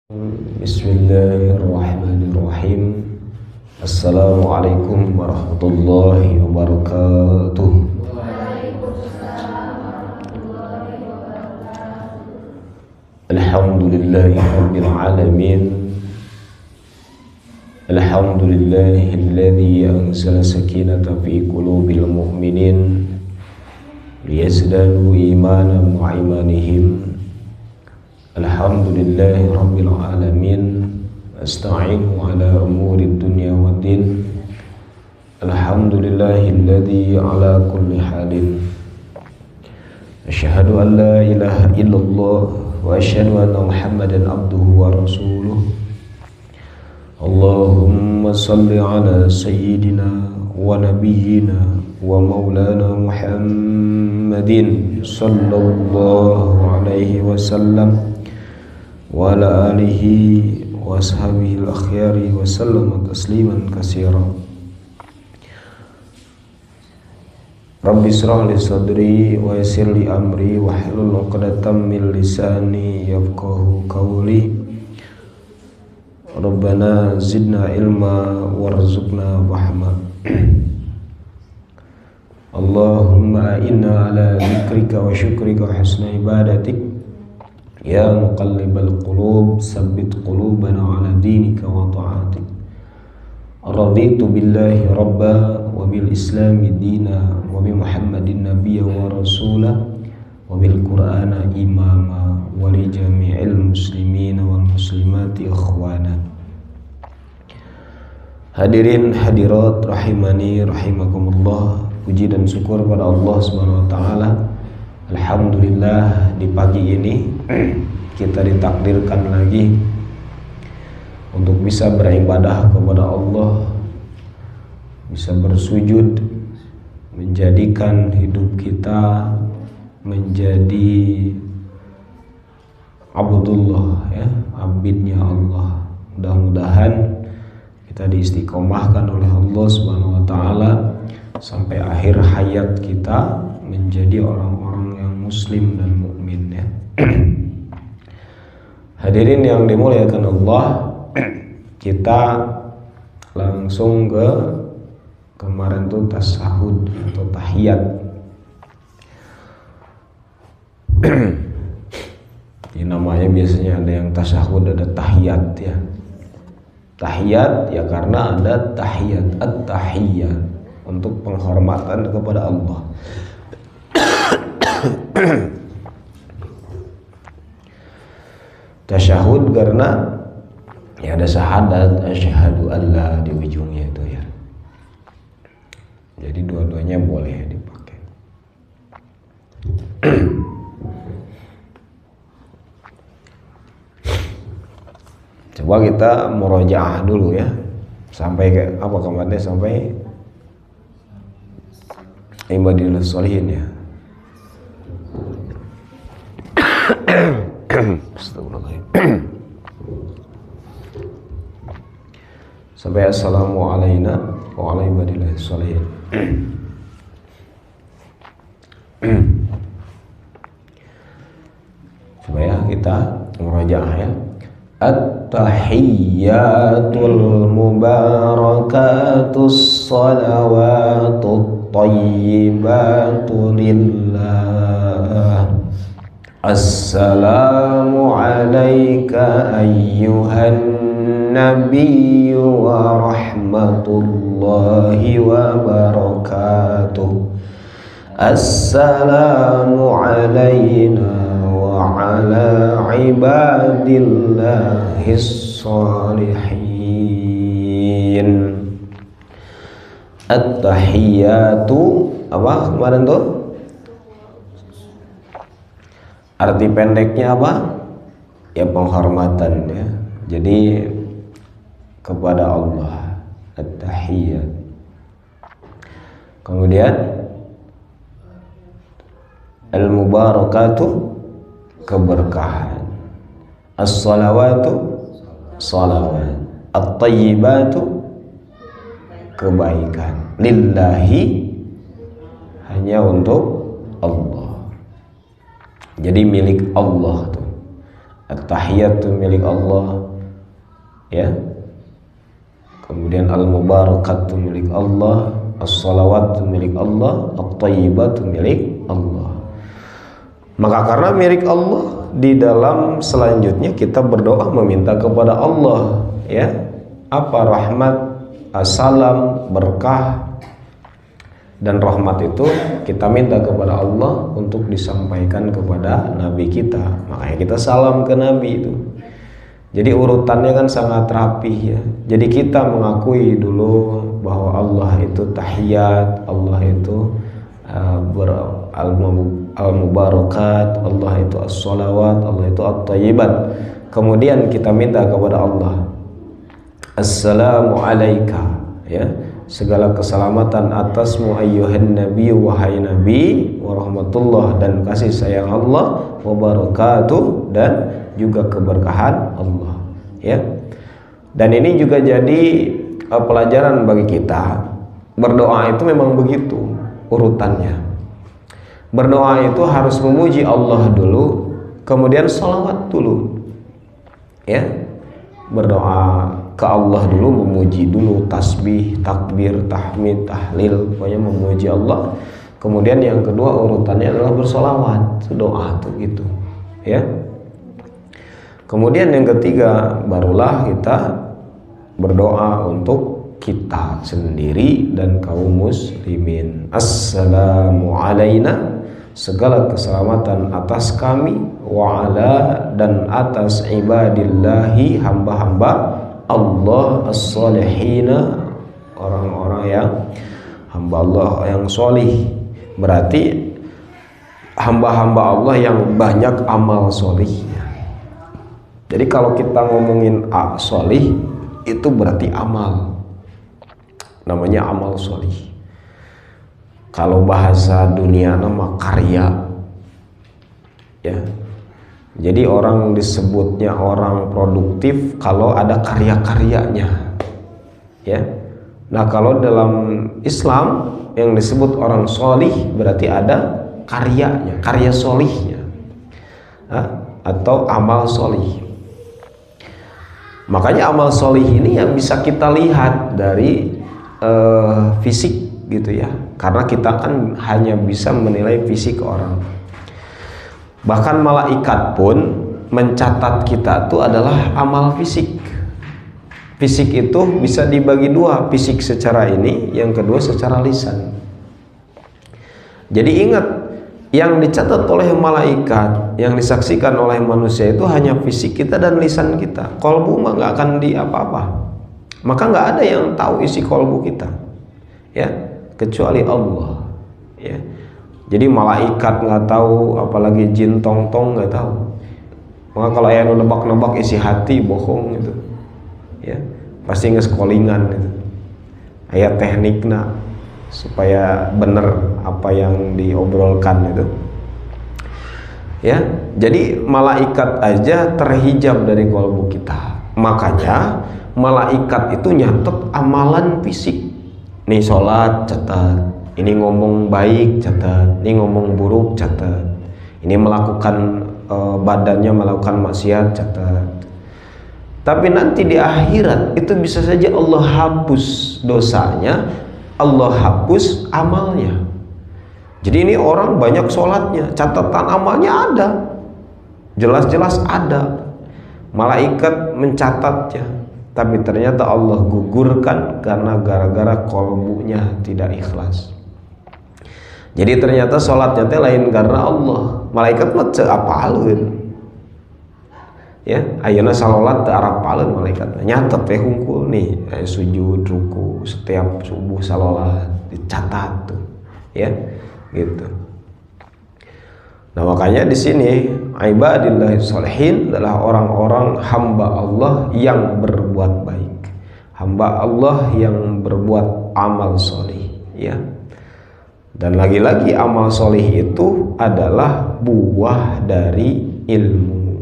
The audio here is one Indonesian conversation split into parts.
Bismillahirrahmanirrahim. Assalamualaikum warahmatullahi wabarakatuh. Alhamdulillahi rabbil alamin. Alhamdulillahilladzi anzala sakinata fi qulubil mu'minin liyazdadu imanan ma'a imanihim. Alhamdulillahi rabbil alamin. Asta'inu ala umuri dunya waddin. Alhamdulillahilladzi ala kulli halin. Asyhadu an la ilaha illallah wa asyhadu anna Muhammadan abduhu wa rasuluh. Allahumma salli ala sayyidina wa nabiyyina wa maulana Muhammadin sallallahu alaihi wasallam wa ala alihi wa ashabihi al-akhyari wa sallama tasliman katsira. Rabbi shrah li sadri wa yassir li amri wa hlul 'uqdatam min lisani yafqahu qawli. Rabbana zidna ilma warzuqna fahma. Allahumma inna ala dzikrika wa syukrika wa husni ibadatik. Ya muqallibal qulub sabbit qulubana ala dinika wa ta'atik. Raditu billahi rabba wa bil islami dina wa bi Muhammadin nabiyya wa rasula wa bil qur'ana imama wa li jami'il muslimina wal muslimati ikhwana. Hadirin hadirat rahimani rahimakumullah. Puji dan syukur pada Allah Subhanahu wa taala. Alhamdulillah, di pagi ini kita ditakdirkan lagi untuk bisa beribadah kepada Allah, bisa bersujud, menjadikan hidup kita menjadi abdullah, ya, abidnya Allah. Mudah-mudahan kita diistiqomahkan oleh Allah Subhanahu wa taala sampai akhir hayat kita menjadi orang-orang yang muslim dan mukmin, ya. Hadirin yang dimuliakan Allah, kita langsung ke kemarin tuh tasyahud atau tahiyat. Ini namanya biasanya ada yang tasyahud, ada tahiyat, ya. Tahiyat ya karena ada tahiyat, at-tahiyyat, untuk penghormatan kepada Allah. Tasyahud karena ya ada syahadat, asyhadu alla di ujungnya itu, ya. Jadi dua-duanya boleh dipakai. Coba kita murojaah dulu, ya. Sampai ke apa kemarin, sampai ibadillah sholihin, ya. Astagfirullahaladzim. Sampai assalamu alayna wa ala ibadillah sholihin. Coba ya kita murajaah, ya. At-tahiyyatul mubarakatus salawatut thayyibatu lillah. Assalamu alayka ayyuhan nabiyyu wa rahmatullahi wa barakatuh. Assalamu alayna wa ala ibadillahis sholihin. At-tahiyyatu apa kemarin tuh? Arti pendeknya apa? Ya penghormatan, ya. Jadi kepada Allah, at-tahiyyat. Kemudian al-mubarakatuh, keberkahan. As-salawatu, salawat. At-tayyibatu, kebaikan. Lillahi, hanya untuk Allah. Jadi milik Allah tuh. At-tahiyatu milik Allah, ya. Kemudian al-mubarakatu milik Allah, as-salawatu milik Allah, at-tayyibatu milik Allah. Maka karena milik Allah, di dalam selanjutnya kita berdoa meminta kepada Allah, ya. Apa rahmat, salam, berkah, dan rahmat itu kita minta kepada Allah untuk disampaikan kepada Nabi kita. Makanya kita salam ke Nabi itu. Jadi urutannya kan sangat rapih, ya. Jadi kita mengakui dulu bahwa Allah itu tahiyat, Allah itu al-mubarakat, Allah itu as-salawat, Allah itu at-tayyibat. Kemudian kita minta kepada Allah, assalamu alaika, ya, segala keselamatan atasmu ayyuhan nabi, wahai nabi, wa rahmatullah, dan kasih sayang Allah, wa barakatuh, dan juga keberkahan Allah, ya. Dan ini juga jadi pelajaran bagi kita. Berdoa itu memang begitu urutannya. Berdoa itu harus memuji Allah dulu, kemudian sholawat dulu, ya. Berdoa ke Allah dulu, memuji dulu, tasbih, takbir, tahmid, tahlil, pokoknya memuji Allah. Kemudian yang kedua urutannya adalah bersolawat, doa tuh gitu, ya. Kemudian yang ketiga barulah kita berdoa untuk kita sendiri dan kaum muslimin. Assalamu alaina, segala keselamatan atas kami, wa ala, dan atas ibadillahi, hamba-hamba Allah, as-salihina, orang-orang yang hamba Allah yang solih. Berarti hamba-hamba Allah yang banyak amal solihnya. Jadi kalau kita ngomongin solih, itu berarti amal, namanya amal solih. Kalau bahasa dunia nama karya, ya. Jadi orang disebutnya orang produktif kalau ada karya-karyanya, ya. Nah kalau dalam Islam yang disebut orang solih berarti ada karyanya, karya solihnya, atau amal solih. Makanya amal solih ini yang bisa kita lihat dari fisik gitu, ya. Karena kita kan hanya bisa menilai fisik orang. Bahkan malaikat pun mencatat kita itu adalah amal fisik. Fisik itu bisa dibagi dua, fisik secara ini, yang kedua secara lisan. Jadi ingat, yang dicatat oleh malaikat, yang disaksikan oleh manusia itu hanya fisik kita dan lisan kita. Kolbu mah nggak akan di apa-apa. Maka nggak ada yang tahu isi kolbu kita, ya, kecuali Allah, ya. Jadi malaikat nggak tahu, apalagi jin tong-tong nggak tahu. Maka kalau ayah nebak-nebak isi hati, bohong gitu, ya, pasti ngeskolingan gitu. Ayah tekniknya supaya bener apa yang diobrolkan itu, ya. Jadi malaikat aja terhijab dari kolbu kita. Makanya malaikat itu nyatet amalan fisik. Nih sholat catat, ini ngomong baik catat, ini ngomong buruk catat, ini melakukan badannya melakukan maksiat catat. Tapi nanti di akhirat itu bisa saja Allah hapus dosanya, Allah hapus amalnya. Jadi ini orang banyak sholatnya, catatan amalnya ada, jelas-jelas ada, malaikat mencatatnya, tapi ternyata Allah gugurkan karena gara-gara kolbunya tidak ikhlas. Jadi ternyata sholatnya teh lain karena Allah. Malaikat mah teu apaleun, ya. Ayeuna salat teu arapaleun malaikat, nyatet teh hungkul nih, sujud, ruku, setiap subuh salat dicatat tuh, ya, gitu. Nah makanya di sini ibadillahi sholihin adalah orang-orang hamba Allah yang berbuat baik, hamba Allah yang berbuat amal solih, ya. Dan lagi-lagi amal solih itu adalah buah dari ilmu.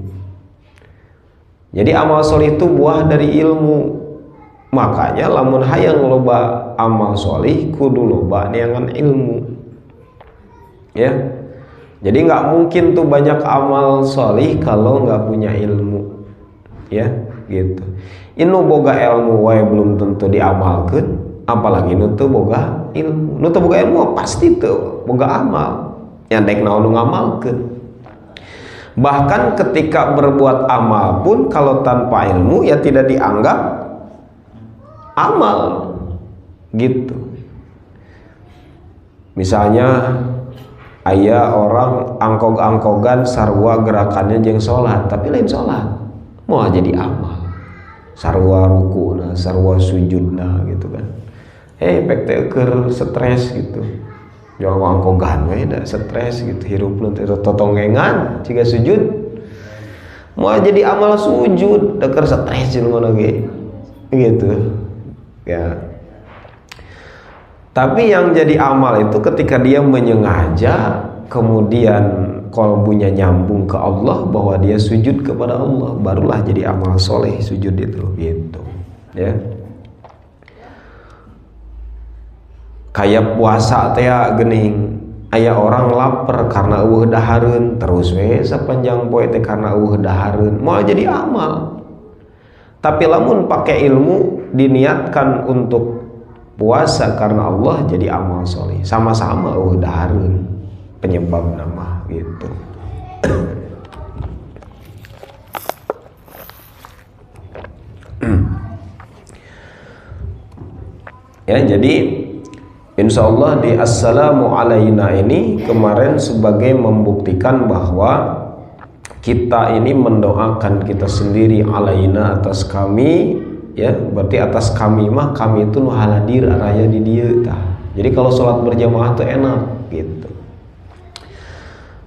Jadi amal solih itu buah dari ilmu. Makanya lamun hayang loba amal solih kudu loba neangan ilmu, ya. Jadi nggak mungkin tuh banyak amal solih kalau nggak punya ilmu, ya gitu. Inu boga ilmu wae belum tentu diamalkan, apalagi nu teu boga ilmu. Nu teu boga ilmu pasti teu boga amal. Nyandek naon nu ngamalkeun. Bahkan ketika berbuat amal pun kalau tanpa ilmu ya tidak dianggap amal, gitu. Misalnya aya orang angkog-angkogan sarua gerakannya jeung sholat tapi lain sholat mau jadi amal, sarua rukuna sarua sujudna gitu kan, pek teh keur stres gitu, jangan angkogan we da stres gitu, hirupna teh totonggengan ciga sujud mau jadi amal sujud da keur stres jelema ge gitu ya. Tapi yang jadi amal itu ketika dia menyengaja, kemudian kolbunya nyambung ke Allah bahwa dia sujud kepada Allah, barulah jadi amal soleh sujud itu, gitu ya. Kayak puasa teh geuning, aya orang lapar karena eueuh dahareun, terus we sapanjang poe teh karena eueuh dahareun, mau jadi amal. Tapi lamun pakai ilmu diniatkan untuk puasa karena Allah jadi amal soleh, sama-sama dahareun penyebab nama gitu. Ya, jadi insya Allah di assalamu alaina ini kemarin sebagai membuktikan bahwa kita ini mendoakan kita sendiri, alaina atas kami, ya berarti atas kami mah kami itu nu haladir raya di dieu tah. Jadi kalau sholat berjamaah tuh enak gitu.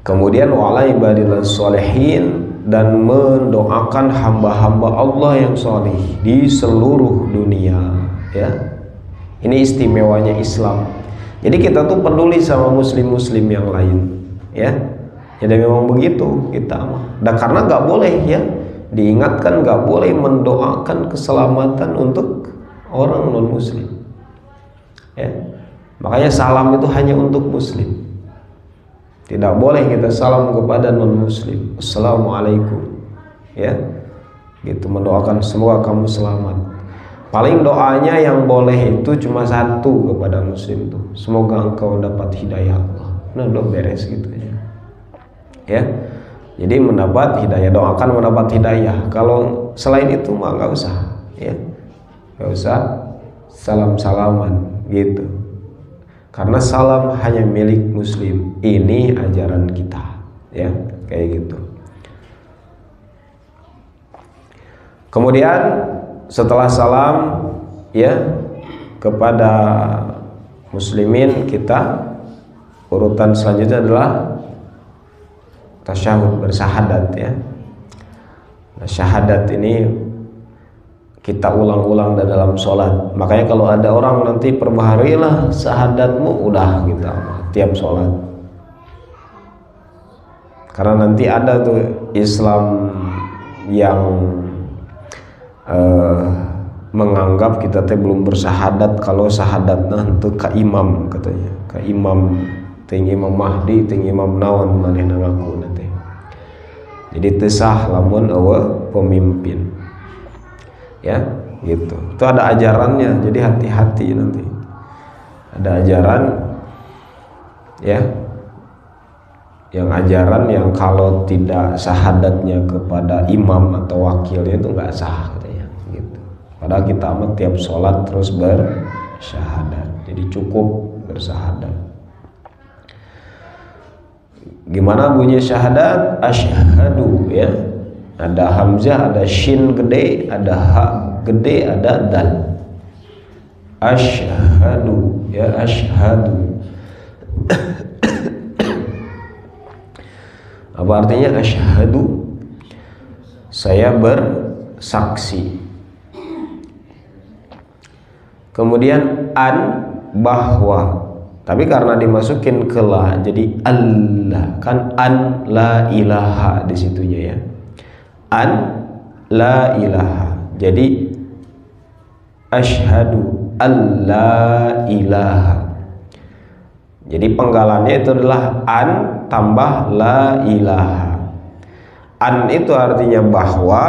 Kemudian wala ibadillah sholihin, dan mendoakan hamba-hamba Allah yang soleh di seluruh dunia, ya. Ini istimewanya Islam. Jadi kita tuh peduli sama muslim-muslim yang lain, ya. Jadi memang begitu kita mah. Dan karena nggak boleh ya, diingatkan nggak boleh mendoakan keselamatan untuk orang non muslim, ya. Makanya salam itu hanya untuk muslim, tidak boleh kita salam kepada non muslim, assalamualaikum, ya gitu, mendoakan semoga kamu selamat. Paling doanya yang boleh itu cuma satu kepada muslim tuh, semoga engkau dapat hidayah Allah. Nah udah beres gitu aja, ya. Jadi mendapat hidayah, doakan mendapat hidayah. Kalau selain itu mah nggak usah, ya, nggak usah salam-salaman gitu. Karena salam hanya milik muslim. Ini ajaran kita, ya, kayak gitu. Kemudian setelah salam, ya, kepada muslimin kita, urutan selanjutnya adalah tasyahud, bersahadat, ya. Nah, syahadat ini kita ulang-ulang dalam sholat. Makanya kalau ada orang nanti perbaharilah syahadatmu, udah kita tiap sholat. Karena nanti ada tuh Islam yang menganggap kita teh belum bersahadat kalau syahadatna itu ka imam katanya, ka imam ting Imam Mahdi, ting Imam naon manehna ngaku nanti. Jadi teu sah lamun eueuh pemimpin. Ya, gitu. Itu ada ajarannya, jadi hati-hati nanti. Ada ajaran, ya, yang ajaran yang kalau tidak syahadatnya kepada imam atau wakilnya itu nggak sah katanya, gitu. Padahal kita amat tiap sholat terus bersyahadat, jadi cukup bersyahadat. Gimana bunyi syahadat? Asyhadu, ya. Ada hamzah, ada shin gede, ada ha gede, ada dal. Asyhadu, ya, asyhadu. Apa artinya asyhadu? Saya bersaksi. Kemudian an, bahwa. Tapi karena dimasukin ke la, jadi Allah, kan an la ilaha di situnya, ya. An la ilaha, jadi asyhadu alla ilaha. Jadi penggalannya itu adalah an tambah la ilaha. An itu artinya bahwa,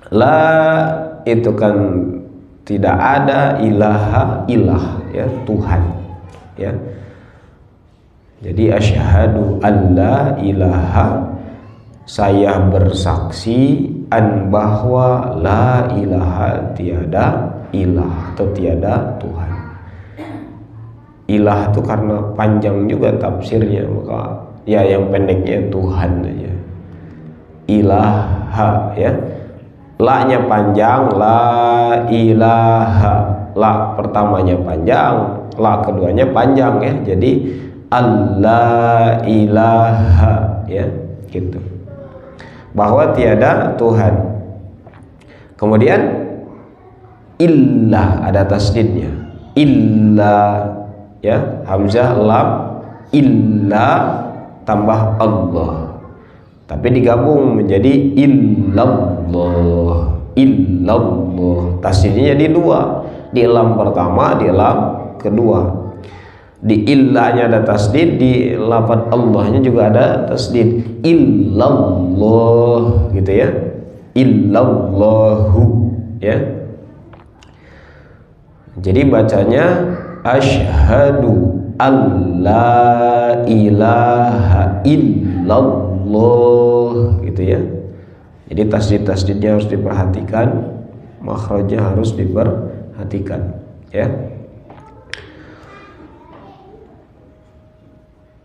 la itu kan tidak ada, ilaha ilah, ya Tuhan, ya. Jadi asyhadu alla ilaha, saya bersaksi an bahwa la ilaha, tiada ilah atau tiada Tuhan. Ilah itu karena panjang juga tafsirnya, maka ya yang pendeknya Tuhan aja. Ilaha, ya. La-nya panjang, la ilaha. La pertamanya panjang, la keduanya panjang, ya. Jadi Allah ilaha, ya, gitu. Bahwa tiada Tuhan. Kemudian illah, ada tasdidnya. Illah, ya, hamzah lam, illah tambah Allah. Tapi digabung menjadi illallah. Illallah. Tasdidnya jadi dua. Di lam pertama, di lam kedua. Di illahnya ada tasdid, di lafaz Allahnya juga ada tasdid. Illallah, gitu ya. Illallahu, ya. Jadi bacanya asyhadu alla ilaha illallah, gitu ya. Jadi tasdid-tasdidnya harus diperhatikan, makhrajnya harus diperhatikan, ya.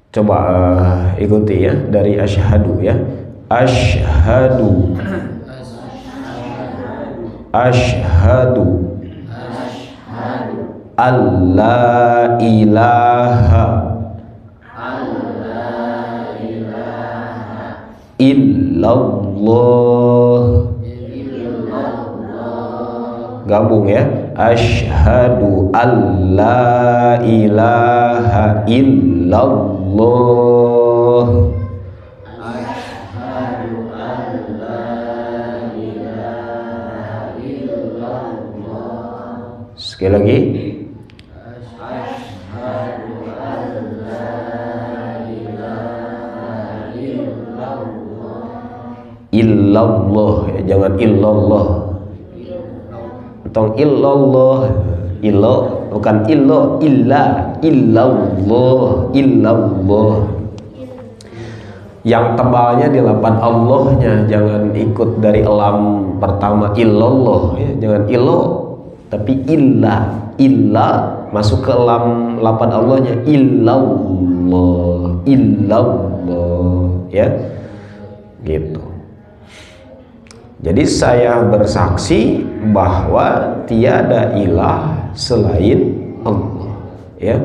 Coba ikuti ya dari asyhadu, ya. Asyhadu, asyhadu alla ilaha illallah. Gabung, ya. Asyhadu alla ilaha illallah. Asyhadu alla ilaha illallah. Sekali lagi. Asyhadu alla ilaha illallah. Illallah, ya, jangan illallah. Tong illallah, illo bukan illo, illa, illallah, illallah. Yang tebalnya di lapan Allahnya, jangan ikut dari elam pertama illallah, ya. Jangan illo, tapi illa, illa masuk ke elam lapan Allahnya, illallah, illallah, ya, gitu. Jadi saya bersaksi bahwa tiada ilah selain Allah, ya.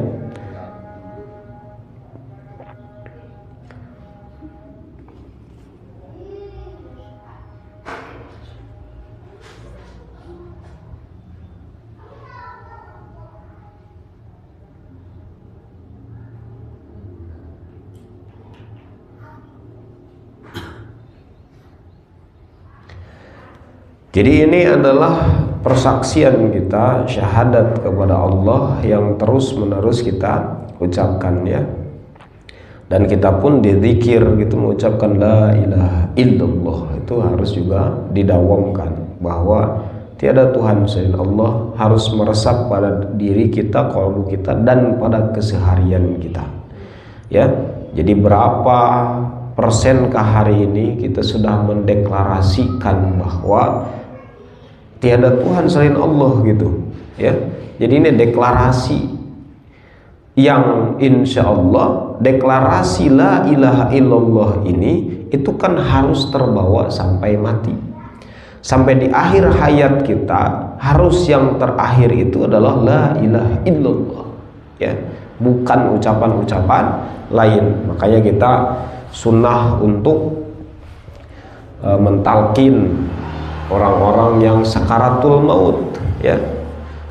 Jadi ini adalah persaksian kita, syahadat kepada Allah yang terus menerus kita ucapkan, ya. Dan kita pun dizikir gitu mengucapkan la ilaha illallah, itu harus juga didawamkan bahwa tiada Tuhan selain Allah, harus meresap pada diri kita, kalbu kita, dan pada keseharian kita, ya. Jadi berapa persenkah hari ini kita sudah mendeklarasikan bahwa tiada Tuhan selain Allah, gitu, ya. Jadi ini deklarasi yang insya Allah, deklarasi la ilaha illallah ini itu kan harus terbawa sampai mati, sampai di akhir hayat kita. Harus yang terakhir itu adalah la ilaha illallah, ya, bukan ucapan-ucapan lain. Makanya kita sunnah untuk mentalkin orang-orang yang sakaratul maut, ya,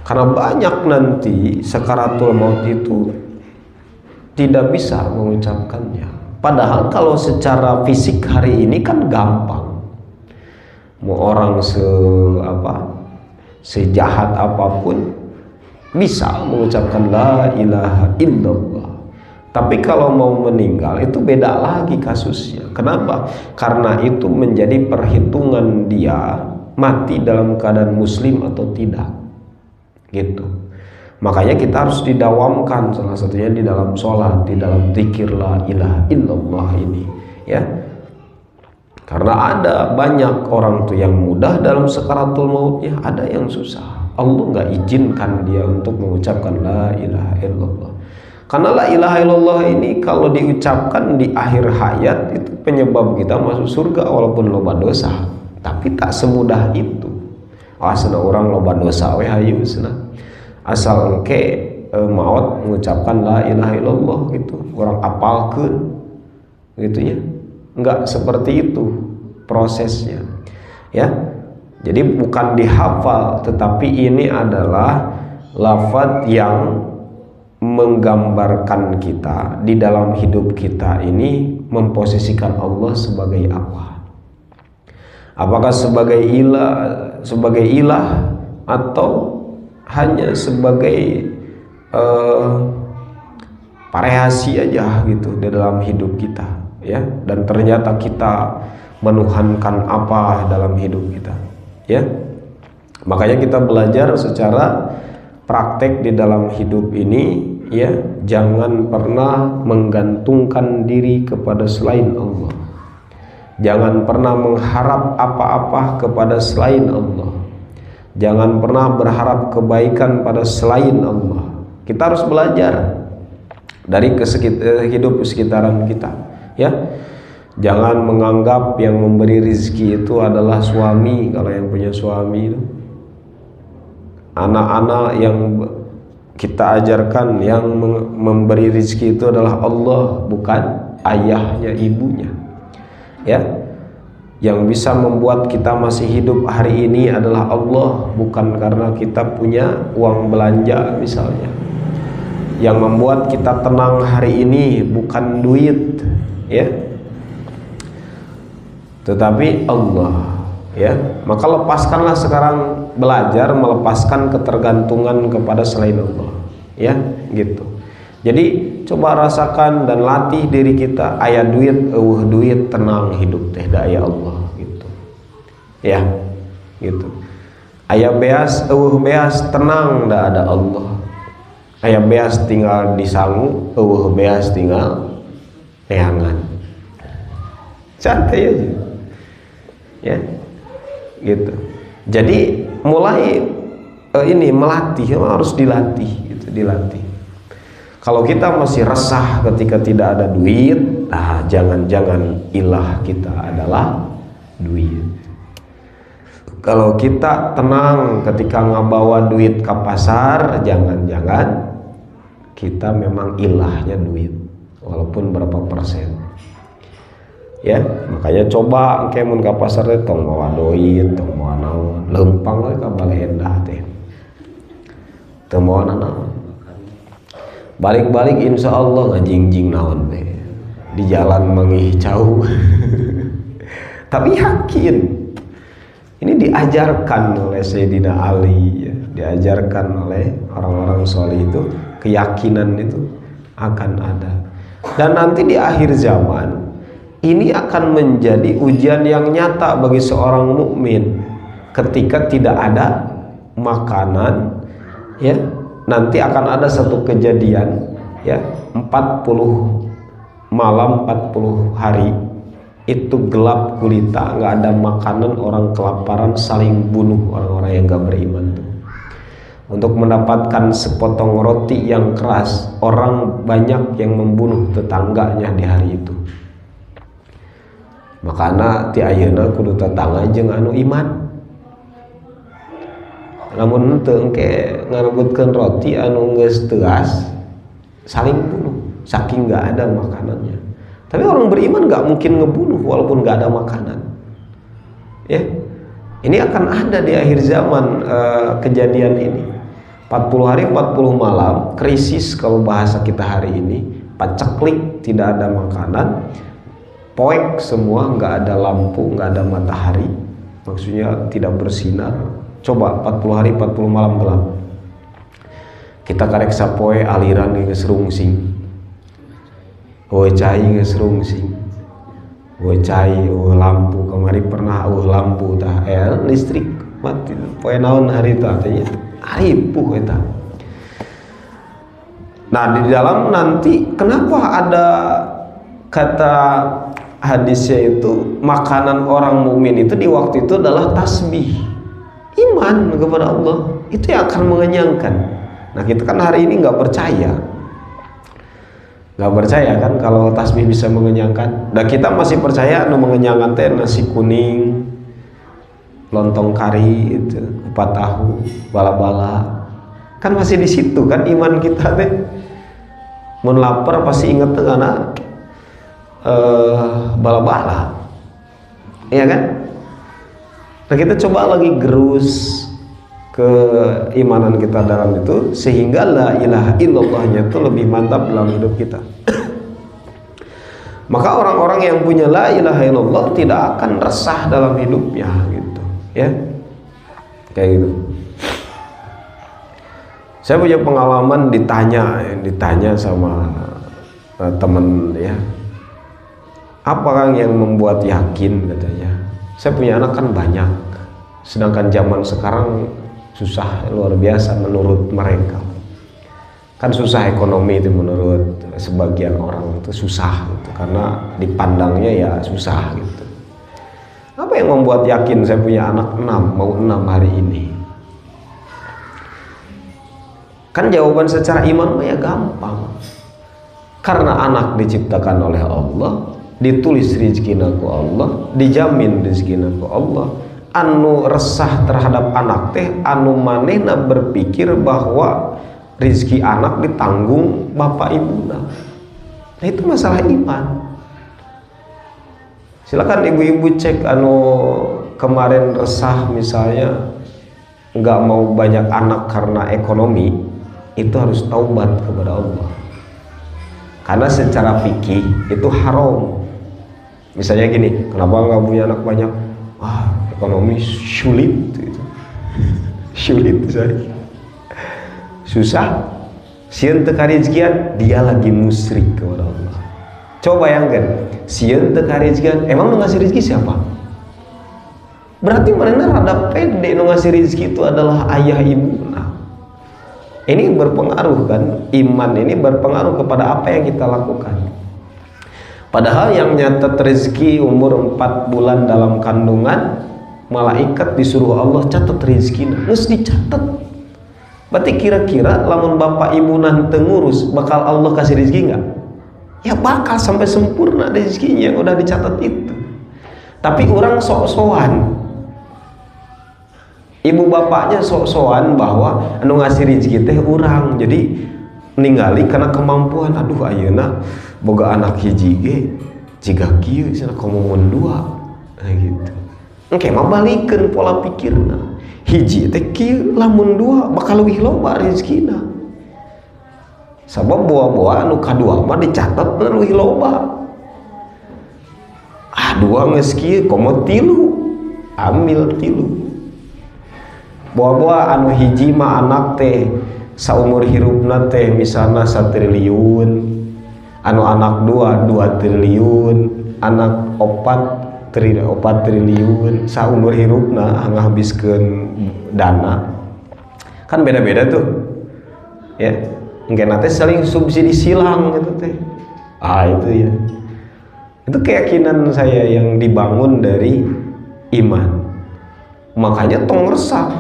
karena banyak nanti sakaratul maut itu tidak bisa mengucapkannya. Padahal kalau secara fisik hari ini kan gampang, mau orang sejahat apapun bisa mengucapkan la ilaha illallah. Tapi kalau mau meninggal itu beda lagi kasusnya. Kenapa? Karena itu menjadi perhitungan dia mati dalam keadaan muslim atau tidak. Gitu. Makanya kita harus didawamkan, salah satunya di dalam sholat, di dalam zikir la ilaha illallah ini, ya. Karena ada banyak orang tuh yang mudah dalam sakaratul mautnya, ada yang susah. Allah nggak izinkan dia untuk mengucapkan la ilaha illallah. Karena la ilaha illallah ini kalau diucapkan di akhir hayat itu penyebab kita masuk surga walaupun loba dosa. Tapi tak semudah itu. Asal orang loba dosa we hayu cenah. Asal engke maut mengucapkan la ilaha illallah gitu. Orang apalkeun gitu ya. Enggak seperti itu prosesnya. Ya. Jadi bukan dihafal, tetapi ini adalah lafaz yang menggambarkan kita di dalam hidup kita ini memposisikan Allah sebagai apa? Apakah sebagai ilah atau hanya sebagai variasi aja gitu di dalam hidup kita, ya? Dan ternyata kita menuhankan apa dalam hidup kita, ya? Makanya kita belajar secara praktek di dalam hidup ini, ya, jangan pernah menggantungkan diri kepada selain Allah. Jangan pernah mengharap apa-apa kepada selain Allah. Jangan pernah berharap kebaikan pada selain Allah. Kita harus belajar dari hidup sekitaran kita, ya. Jangan menganggap yang memberi rezeki itu adalah suami, kalau yang punya suami itu. Anak-anak yang kita ajarkan yang memberi rezeki itu adalah Allah, bukan ayahnya, ibunya, ya. Yang bisa membuat kita masih hidup hari ini adalah Allah, bukan karena kita punya uang belanja misalnya. Yang membuat kita tenang hari ini bukan duit, ya, tetapi Allah, ya. Maka lepaskanlah sekarang, belajar melepaskan ketergantungan kepada selain Allah, ya, gitu. Jadi coba rasakan dan latih diri kita, aya duit, duit, tenang hidup teh da aya Allah, gitu, ya, gitu. Aya beas, beas, tenang da ada Allah. Aya beas tinggal di sangu, beas tinggal neangan, santai aja, ya, gitu. Jadi mulai ini melatih, harus dilatih, gitu, dilatih. Kalau kita masih resah ketika tidak ada duit, jangan-jangan ilah kita adalah duit. Kalau kita tenang ketika ngabawa duit ke pasar, jangan-jangan kita memang ilahnya duit, walaupun berapa persen. Ya, makanya coba engke mun ka pasar teh tong bawa duit, tong bawa naon, leumpang we ka balai endah teh. Teu bawa naon. Balik-balik insya Allah ngajingjing naon teh. Di jalan mangih jauh. Tapi yakin. Ini diajarkan oleh Sayyidina Ali, ya. Diajarkan oleh orang-orang soleh itu, keyakinan itu akan ada. Dan nanti di akhir zaman ini akan menjadi ujian yang nyata bagi seorang mukmin ketika tidak ada makanan, ya. Nanti akan ada satu kejadian, ya, 40 malam 40 hari itu gelap gulita, nggak ada makanan, orang kelaparan, saling bunuh orang-orang yang nggak beriman tuh. Untuk mendapatkan sepotong roti yang keras, orang banyak yang membunuh tetangganya di hari itu. Makanya ti ayeuna kudu tetangga jeung anu iman. Lamun teu engke ngarebutkeun roti anu geus teuas, saling bunuh saking nggak ada makanannya. Tapi orang beriman nggak mungkin ngebunuh walaupun nggak ada makanan, ya. Ini akan ada di akhir zaman kejadian ini. 40 hari 40 malam krisis kalau bahasa kita hari ini, paceklik, tidak ada makanan, poek semua, nggak ada lampu, nggak ada matahari, maksudnya tidak bersinar. Coba 40 hari 40 malam gelap. Kita karek sapoe aliran geus rungsing. cai geus rungsing. Cai lampu kemari pernah lampu tah listrik mati poe naon hari tah teh aripuh eta. Nah di dalam nanti kenapa ada kata hadisnya itu makanan orang mukmin itu di waktu itu adalah tasbih, iman kepada Allah, itu yang akan mengenyangkan. Nah kita kan hari ini nggak percaya kan kalau tasbih bisa mengenyangkan. Dan kita masih percaya mengenyangkan teh nasi kuning, lontong kari itu, kupat tahu, bala-bala. Kan masih di situ kan iman kita teh. Mun lapar pasti inget tuh karena bala-bala. Iya kan? Nah kita coba lagi gerus keimanan kita dalam itu sehingga la ilaha illallahnya itu lebih mantap dalam hidup kita. Maka orang-orang yang punya la ilaha illallah tidak akan resah dalam hidupnya gitu ya, kayak gitu. Saya punya pengalaman ditanya sama temen ya, apa yang membuat yakin katanya. Saya punya anak kan banyak, sedangkan zaman sekarang susah luar biasa menurut mereka. Kan susah ekonomi itu menurut sebagian orang itu susah gitu, karena dipandangnya ya susah gitu. Apa yang membuat yakin? Saya punya anak 6, mau 6 hari ini. Kan jawaban secara iman ya gampang. Karena anak diciptakan oleh Allah, ditulis rizkina ku Allah, dijamin rizkina ku Allah. Anu resah terhadap anak teh anu manehna berpikir bahwa rizki anak ditanggung bapak ibu. Nah itu masalah iman. Silakan ibu-ibu cek anu kemarin resah misalnya nggak mau banyak anak karena ekonomi, itu harus taubat kepada Allah. Karena secara fikih itu haram. Misalnya gini, kenapa nggak punya anak banyak? Ekonomi sulit gitu. Sulit saya. Susah. Sieun teu karizkian, dia lagi musyrik kepada Allah. Coba bayangkan, sieun teu karizkian, emang nu ngasih rezeki siapa? Berarti mereka rada pede nu ngasih rezeki itu adalah ayah ibu. Nah, ini berpengaruh kan? Iman ini berpengaruh kepada apa yang kita lakukan. Padahal yang nyatet rezeki umur 4 bulan dalam kandungan, malaikat disuruh Allah catat rezekinya, mesti dicatat. Berarti kira-kira lamun bapak ibu nanti ngurus bakal Allah kasih rezeki nggak? Ya bakal sampai sempurna rezekinya yang udah dicatat itu. Tapi orang sok-sokan, ibu bapaknya sok-sokan bahwa anu ngasih rezeki teh urang, jadi ningali karena kemampuan. Aduh ayeuna boga anak hiji ge jiga kieu cenah komomun 2 nah gitu. Engke mah balikeun pola pikirna. Hiji teh kieu lamun 2 bakal leuwih loba rezekina. Sabab boa-boa anu kadua mah dicatat leuwih loba. 2 geus kieu komo 3 ambil 3. Boa-boa anu hiji mah anak teh saumur hirupna teh misalna 1 triliun, anu anak 2 triliun, anak 4 triliun, saumur hirupna ngahabiskeun dana. Kan beda-beda tuh. Ya, engke teh saling subsidi silang gitu teh. Itu ya. Itu keyakinan saya yang dibangun dari iman. Makanya tong resah,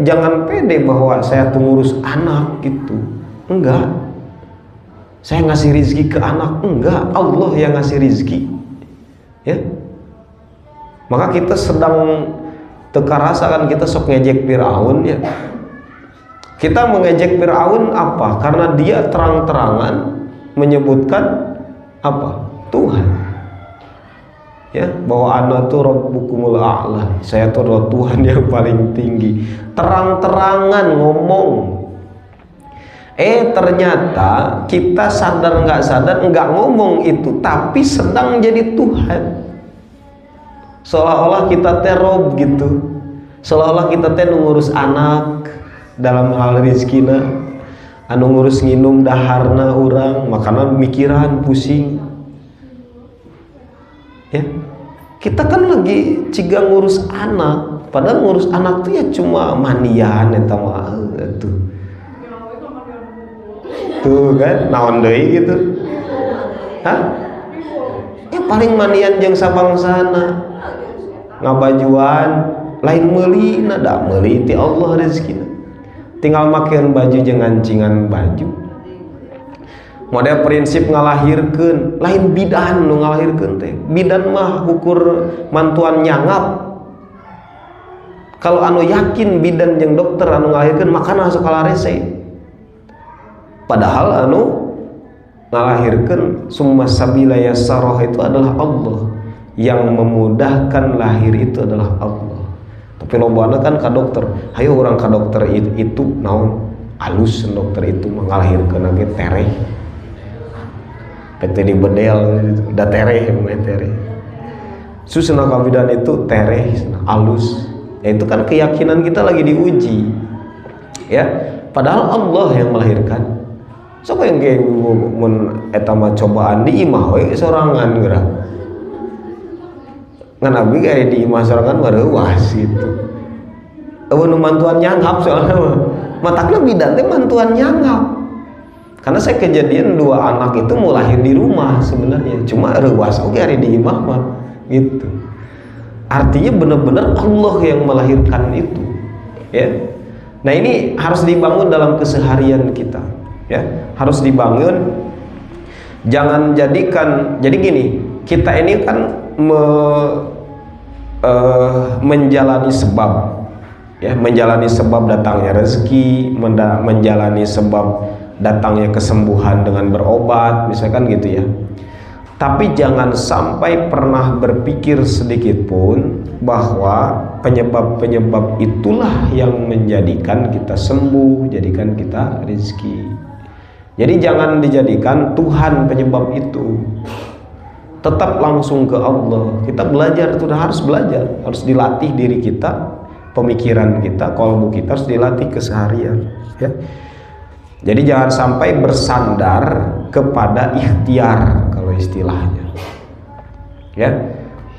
jangan pede bahwa saya tuh ngurus anak gitu. Enggak. Saya ngasih rizki ke anak, enggak. Allah yang ngasih rizki. Ya. Maka kita sedang teka rasa kan kita sok ngejek Fir'aun ya. Kita mengejek Fir'aun apa? Karena dia terang-terangan menyebutkan apa? Tuhan. Ya, bahwa ana tu rabbukumul a'la, saya itu adalah Tuhan yang paling tinggi. Terang-terangan ngomong. Ternyata kita sadar nggak sadar nggak ngomong itu, tapi sedang jadi Tuhan. Seolah-olah kita rob gitu, seolah-olah kita ngurus anak dalam hal rizkina, anu ngurus nginum daharna urang, makanan mikiran pusing. Ya, kita kan lagi ciga ngurus anak, padahal ngurus anak tuh ya cuma mandian eta mah tuh. Tuh kan, naon deui gitu. Hah? Ya paling mandian jeung sabangsana. Ngabajuan lain meulina da meuli ti Allah rezekina. Tinggal makeun baju jeung ngancingan baju. Model prinsip ngalahirkeun, lain bidan nu ngalahirkeun teh. Bidan mah ukur mantuan nyangap. Kalau anu yakin bidan jeung dokter anu ngalahirkeun makana sakala rese. Padahal anu ngalahirkeun summa sabila yassarah itu adalah Allah. Yang memudahkan lahir itu adalah Allah. Tapi lobana kan ka dokter, hayo orang ka dokter itu naon alus dokter itu mengalahirkeun lagi tereh. PT di bedel da tereh mah tereh. Susuna kabidan itu tereh alus. Ya itu kan keyakinan kita lagi diuji. Ya, padahal Allah yang melahirkan. Siapa yang kayak mun eta mah cobaan di imah we sorangan geura. Ngan abdi kayak di imah sorangan mareuwas gitu. Eueun mantuan nyangap soalnya matakna bidan teh mantuan nyangap. Karena saya kejadian 2 anak itu mau lahir di rumah sebenarnya, cuma reuwas oge ari di imah mah gitu. Artinya benar-benar Allah yang melahirkan itu, ya. Nah, ini harus dibangun dalam keseharian kita, ya. Harus dibangun. Jangan jadikan, jadi gini, kita ini kan menjalani sebab, ya, menjalani sebab datangnya rezeki, menjalani sebab datangnya kesembuhan dengan berobat, misalkan gitu ya. Tapi jangan sampai pernah berpikir sedikit pun bahwa penyebab-penyebab itulah yang menjadikan kita sembuh, jadikan kita rezeki. Jadi jangan dijadikan Tuhan penyebab itu. Tetap langsung ke Allah. Kita belajar, sudah harus belajar, harus dilatih diri kita, pemikiran kita, kolbu kita harus dilatih keseharian, ya. Jadi jangan sampai bersandar kepada ikhtiar kalau istilahnya, ya.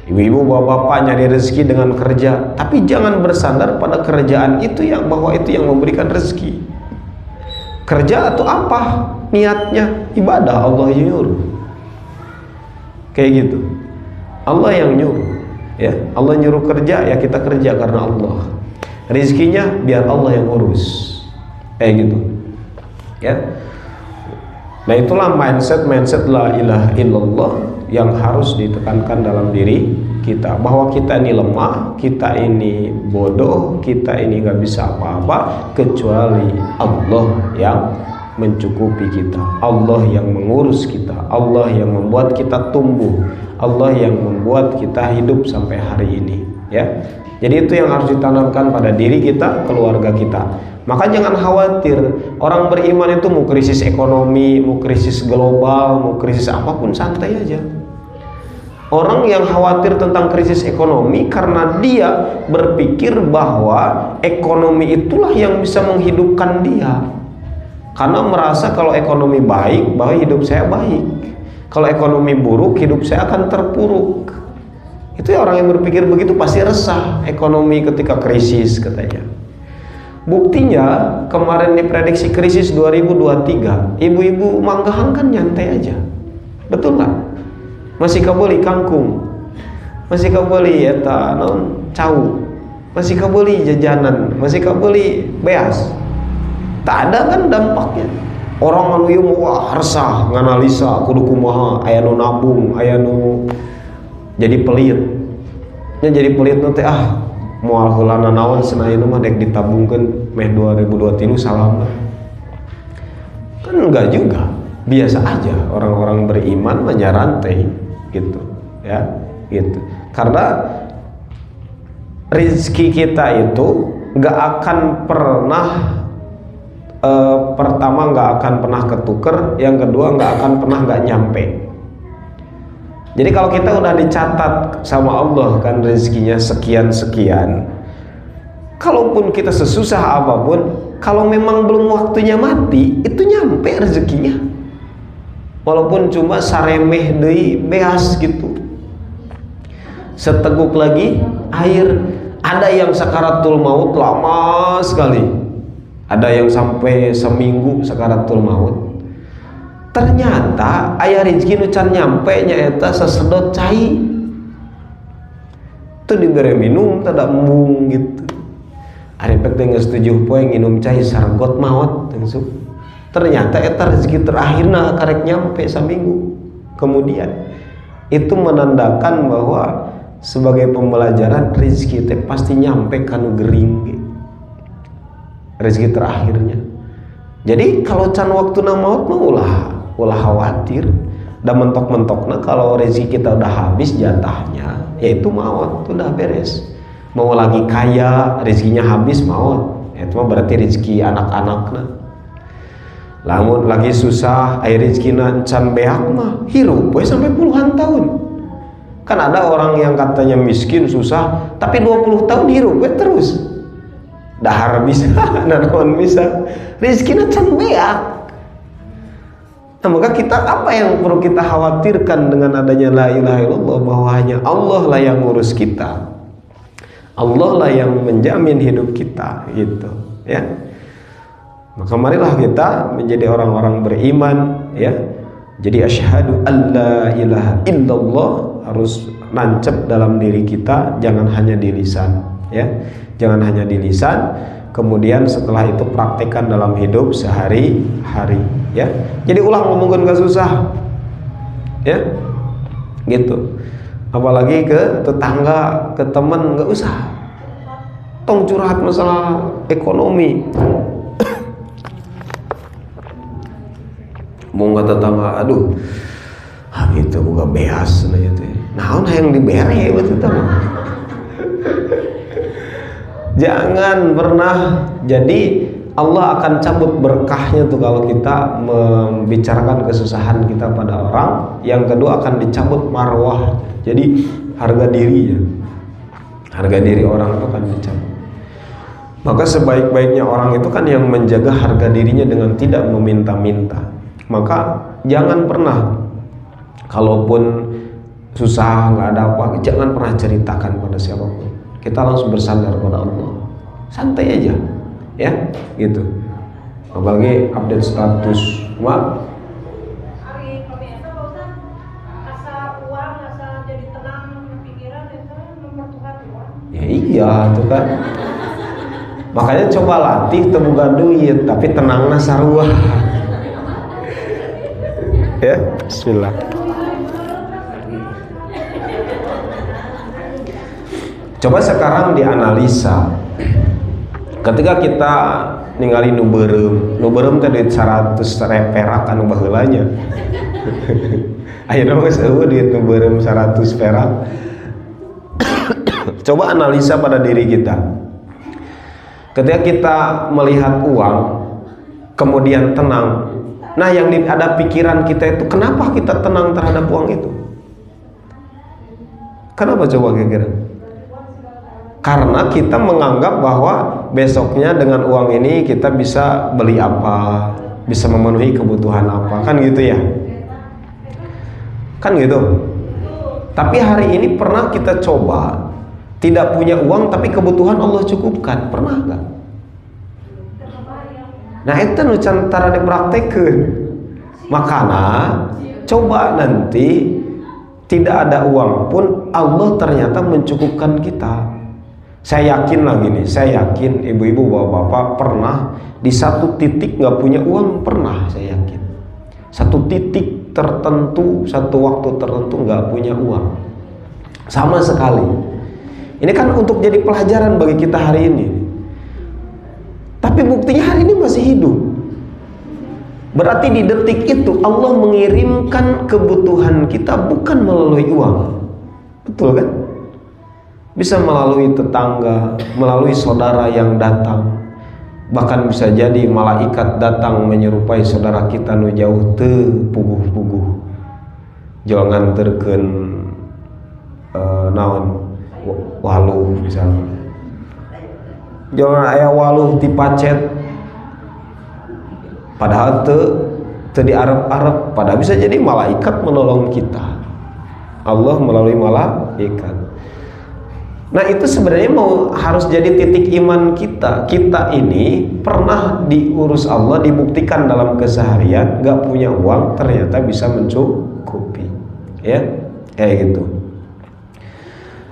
Ibu-ibu bapak-bapak nyari rezeki dengan kerja, tapi jangan bersandar pada kerjaan itu yang bahwa itu yang memberikan rezeki. Kerja atau apa niatnya? Ibadah, Allah yang nyuruh. Kayak gitu. Allah yang nyuruh, ya. Allah nyuruh kerja, ya kita kerja karena Allah. Rezekinya biar Allah yang urus. Kayak gitu. Ya. Nah, itulah mindset la ilaha illallah yang harus ditekankan dalam diri kita, bahwa kita ini lemah, kita ini bodoh, kita ini nggak bisa apa-apa kecuali Allah yang mencukupi kita, Allah yang mengurus kita, Allah yang membuat kita tumbuh, Allah yang membuat kita hidup sampai hari ini, ya. Jadi itu yang harus ditanamkan pada diri kita, keluarga kita. Maka jangan khawatir, orang beriman itu mau krisis ekonomi, mau krisis global, mau krisis apapun santai aja. Orang yang khawatir tentang krisis ekonomi karena dia berpikir bahwa ekonomi itulah yang bisa menghidupkan dia. Karena merasa kalau ekonomi baik, bahwa hidup saya baik. Kalau ekonomi buruk, hidup saya akan terpuruk. Itu ya, orang yang berpikir begitu pasti resah ekonomi ketika krisis katanya. Buktinya kemarin diprediksi krisis 2023, ibu-ibu Manggahan kan nyantai aja, betul nggak? Masih kabeli kangkung, masih kabeli eta non cau, masih kabeli jajanan, masih kabeli beas. Tak ada kan dampaknya. Orang anu ieu wah resah nganalisa kudu kumaha, aya nu nabung, aya nu jadi pelit. Nya jadi pelit nanti moal heulana naon cenah mah dek ditabungkeun meh 2023 salam. Kan enggak juga. Biasa aja orang-orang beriman menyarantai gitu, ya, gitu. Karena rezeki kita itu enggak akan pernah pertama enggak akan pernah ketuker, yang kedua enggak akan pernah enggak nyampe. Jadi kalau kita udah dicatat sama Allah kan rezekinya sekian-sekian, Kalaupun kita sesusah apapun, kalau memang belum waktunya mati, itu nyampe rezekinya. Walaupun cuma saremeh deui beas gitu. Seteguk lagi air. Ada yang sakaratul maut lama sekali. Ada yang sampai seminggu sakaratul maut. Ternyata aya rezeki nu can nyampe nyaeta sasedot cai. Itu diberi minum tada embung gitu. Ari pek teh geus 7 poe nginum cai sargot maot langsung. Ternyata eta rezeki terakhirna karek nyampe saminggu kemudian. Itu menandakan bahwa sebagai pembelajaran rezeki teh pasti nyampe kanu gering rezeki terakhirnya. Jadi kalau can waktuna maut mah ulah khawatir. Da mentok-mentokna kalau rezeki kita udah habis jatahnya, yaitu maut, udah beres. Mau lagi kaya, rezekinya habis maut. Itu mah berarti rezeki anak-anakna. Lamun lagi susah, aya rezekina can beak mah hirup we sampai puluhan tahun. Kan ada orang yang katanya miskin susah, tapi 20 tahun hirup we terus. Dahar bisa, naon bisa. Rezekina can beak. Nah, maka kita apa yang perlu kita khawatirkan dengan adanya la ilaha illallah, bahwa hanya Allah lah yang ngurus kita. Allah lah yang menjamin hidup kita gitu ya. Maka marilah kita menjadi orang-orang beriman ya. Jadi asyhadu alla ilaha illallah harus nancep dalam diri kita, jangan hanya di lisan ya. Jangan hanya di lisan, kemudian setelah itu praktekkan dalam hidup sehari-hari ya. Jadi ulah ngomongkeun gak susah ya gitu. Apalagi ke tetangga, ke teman, nggak usah tong curhat masalah ekonomi. Mau nggak tetangga, aduh gitu buka beas nah itu naon yang dibere betul teman. Jangan pernah. Jadi Allah akan cabut berkahnya tuh kalau kita membicarakan kesusahan kita pada orang. Yang kedua akan dicabut marwah. Jadi harga dirinya, harga diri orang itu akan dicabut. Maka sebaik-baiknya orang itu kan yang menjaga harga dirinya dengan tidak meminta-minta. Maka jangan pernah, kalaupun susah nggak ada apa, jangan pernah ceritakan pada siapapun. Kita langsung bersandar pada Allah, santai aja ya gitu. Apalagi update status wah ya iya tuh kan. Makanya coba latih temukan duit tapi tenangna sarua ya. Bismillah. Coba sekarang dianalisa, ketika kita ningali nu beureum teh duit 100 perak anu baheulanya. Ayeuna geus eueuh duit nu beureum 100 perak. Coba analisa pada diri kita. Ketika kita melihat uang kemudian tenang. Nah, yang ada pikiran kita itu kenapa kita tenang terhadap uang itu? Kenapa coba kira-kira? Karena kita menganggap bahwa besoknya dengan uang ini kita bisa beli apa, bisa memenuhi kebutuhan apa, kan gitu ya? Kan gitu. Tapi hari ini pernah kita coba tidak punya uang tapi kebutuhan Allah cukupkan, pernah nggak? Nah itu nu cara dipraktekeun. Makanya coba nanti tidak ada uang pun Allah ternyata mencukupkan kita. Saya yakin lagi nih, saya yakin ibu-ibu bapak-bapak pernah di satu titik nggak punya uang, pernah, saya yakin. Satu titik tertentu, satu waktu tertentu nggak punya uang sama sekali. Ini kan untuk jadi pelajaran bagi kita hari ini. Tapi buktinya hari ini masih hidup. Berarti di detik itu Allah mengirimkan kebutuhan kita bukan melalui uang. Betul kan? Bisa melalui tetangga, melalui saudara yang datang. Bahkan bisa jadi malaikat datang menyerupai saudara kita nu jauh teu puguh-puguh. Jol nganterkeun naon waluh misalnya. jangan aya waluh dipacet padahal teu diarep-arep, padahal bisa jadi malaikat menolong kita, Allah melalui malaikat. Nah itu sebenarnya harus jadi titik iman kita. Kita ini pernah diurus Allah, dibuktikan dalam keseharian, gak punya uang ternyata bisa mencukupi, ya kayak gitu.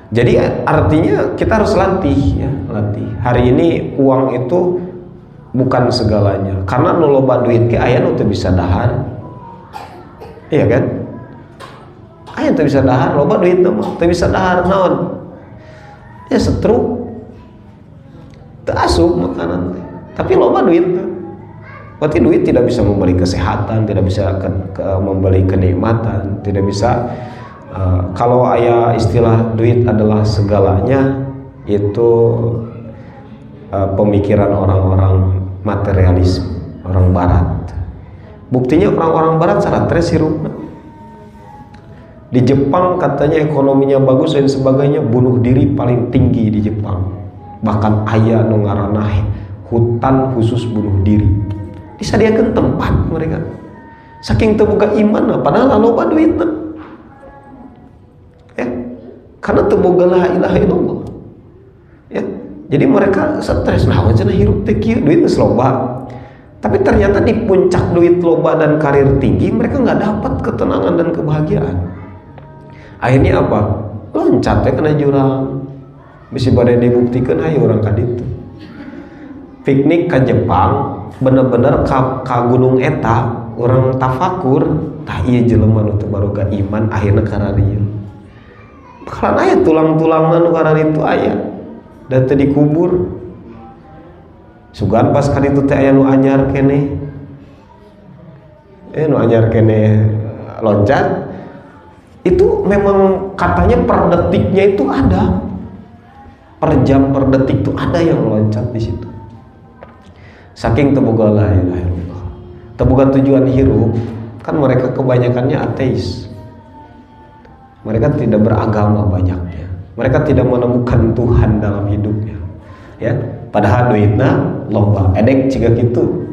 Jadi artinya kita harus latih, ya latih. Hari ini uang itu bukan segalanya, karena nu loba duit ke aya nu teu bisa dahar, iya kan? Aya teu bisa dahar, loba duit mah teu bisa dahar naon? Ya setruk, teu asup makanan, tapi loba duit. Berarti duit tidak bisa membeli kesehatan, tidak bisa membeli kenikmatan, tidak bisa. Kalau aya istilah duit adalah segalanya, itu pemikiran orang-orang materialisme, orang barat. Buktinya orang-orang barat sangat stres hirupna. Di Jepang katanya ekonominya bagus dan sebagainya, bunuh diri paling tinggi di Jepang. Bahkan aya nu ngaranna hutan khusus bunuh diri. Disadiakeun tempat mereka. Saking teu boga iman, padahal loba duitna. Ya. Karena teu boga la ilaha illallah. Ya. Jadi mereka stres, nah cenah hirup teh kieu duit geus loba. Tapi ternyata di puncak duit loba dan karir tinggi mereka nggak dapat ketenangan dan kebahagiaan. Akhirnya apa? Loncat teh kena jurang. Bisa bade dibuktikan hayu orang ka ditu. Piknik ke Jepang, bener-bener ka gunung eta, orang tafakur, tah ieu jelema nu teu baroga iman akhirna kararieu. Bakalan aya tulang-tulangna nu karari itu aya. Dan teu dikubur. Sugan pas ka ditu teh aya nu anyar keneh. Nu anyar keneh loncat. Itu memang katanya per detiknya itu ada, per jam per detik itu ada yang loncat di situ. Saking teboga la ilaha illallah, teboga tujuan hirup, kan mereka kebanyakannya ateis. Mereka tidak beragama banyaknya, mereka tidak menemukan Tuhan dalam hidupnya. Ya, padahal duitna loba, edek ciga gitu.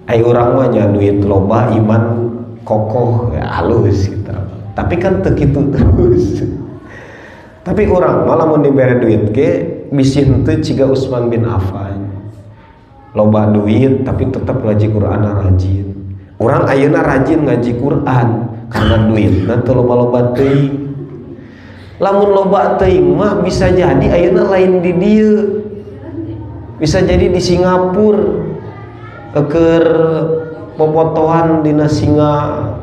Ai urang mah nya duit loba, iman kokoh, ya halus gitu. Tapi kan teu kitu terus. Tapi orang malah mun dibere duit ge bisi henteu ciga Utsman bin Affan. Loba duit tapi tetap ngaji Quran rajin. Urang ayeuna rajin ngaji Quran karena duitna teu loba-loba teuing. Lamun loba teuing mah bisa jadi ayeuna lain di dieu. Bisa jadi di Singapura keur popotohan dina singa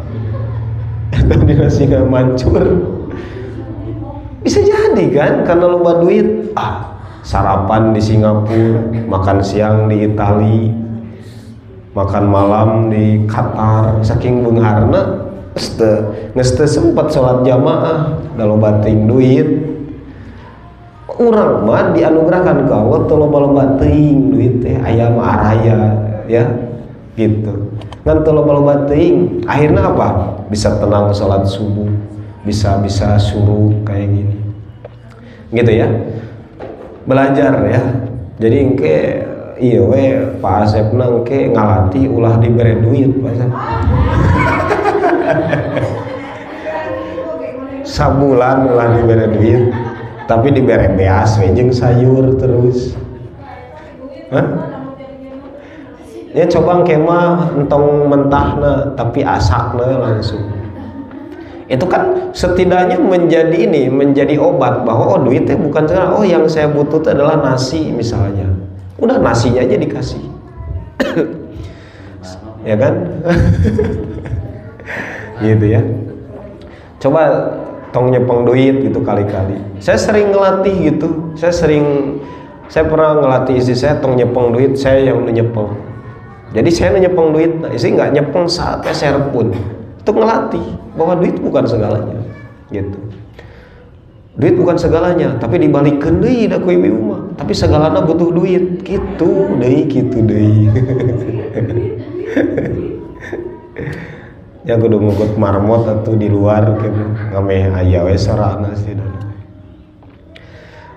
dina singa mancur. Bisa jadi kan karena loba duit, sarapan di Singapura, makan siang di Itali, makan malam di Qatar. Saking beungharna geus teu sempat salat jamaah, da loba teuing duit. Urang mah dianugerahkan ka Allah teu loba-loba teuing duit teh aya mah araya ya gitu. Ngan teu loba-loba teuing, akhirna apa? Bisa tenang salat subuh, bisa suruh kayak gini. Gitu ya. Belajar ya. Jadi engke ieu we Pak Asepna engke ngalati ulah dibere duit Pak Asep. Sabulan ulah dibere duit, tapi dibere beas we jeung sayur terus. Hah? Ya coba kemah entong mentahna tapi asakna langsung. Itu kan setidaknya menjadi obat bahwa duitnya bukan segala. Yang saya butuh itu adalah nasi misalnya. Udah nasinya aja dikasih. Ya kan? Gitu ya. Coba tong nyepeng duit gitu kali-kali. Saya sering ngelatih gitu. Saya pernah ngelatih istri saya tong nyepeng duit, saya yang nyepeng. Jadi saya nyepeng duit, istri nggak nyepeng saat peser pun. Itu ngelatih bahwa duit bukan segalanya, gitu. Duit bukan segalanya, tapi dibalikkeun deui da ku ibu mah. Tapi segalana butuh duit, gitu deui. Ya kudu ngugut marmot atuh di luar gitu, ngameh aya we sarana sih.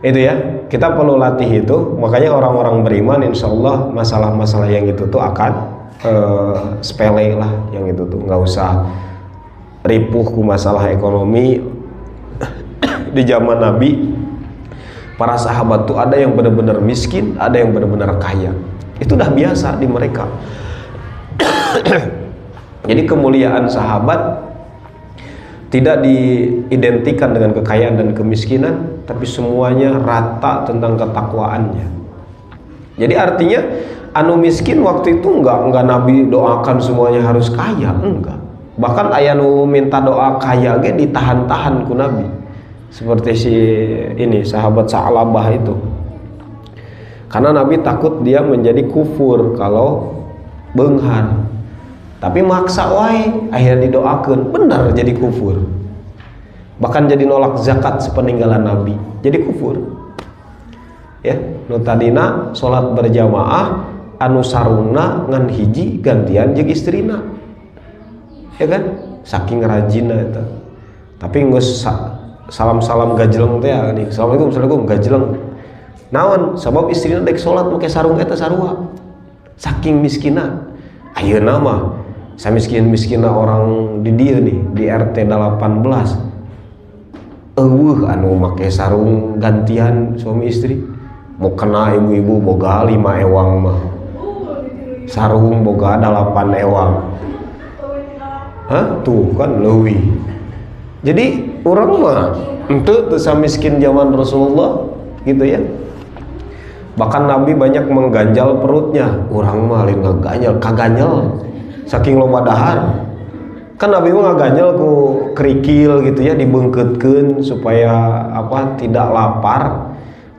Itu ya, kita perlu latih itu. Makanya orang-orang beriman insya Allah masalah-masalah yang itu tuh akan sepele lah, yang itu tuh nggak usah ripuh ku masalah ekonomi. Di zaman Nabi, para sahabat tuh ada yang benar-benar miskin, ada yang benar-benar kaya. Itu udah biasa di mereka. Jadi kemuliaan sahabat tidak diidentikan dengan kekayaan dan kemiskinan, tapi semuanya rata tentang ketakwaannya. Jadi artinya anu miskin waktu itu enggak Nabi doakan semuanya harus kaya, enggak. Bahkan aya nu minta doa kaya ge ditahan-tahan ku Nabi. Seperti si ini sahabat Sa'labah itu. Karena Nabi takut dia menjadi kufur kalau beunghar. Tapi maksa wae akhirnya didoakan, benar jadi kufur. Bahkan jadi nolak zakat sepeninggalan Nabi, jadi kufur. Ya, nu tadina salat berjamaah anu sarungna ngan hiji gantian jeung istrina. Ya kan? Saking rajinna eta. Tapi geus salam-salam gajeleng teh nih. Assalamualaikum gajeleng. Naon? Sabab istrina dek salat make sarung eta sarua. Saking miskina. Ayeuna mah samiskin-miskinna orang di dia nih di RT 18 anu make sarung gantian suami istri mau kena ibu-ibu boga 5 ewang mah sarung boga 8 ewang. Hah? Tuh kan leuwih. Jadi orang mah henteu teu samiskin zaman Rasulullah gitu ya. Bahkan Nabi banyak mengganjal perutnya. Orang mah lain ngaganjal, kaganjal saking loba dahar. Kan Nabi mah ngaganjal ku kerikil gitu ya, dibeungkeutkeun supaya apa tidak lapar.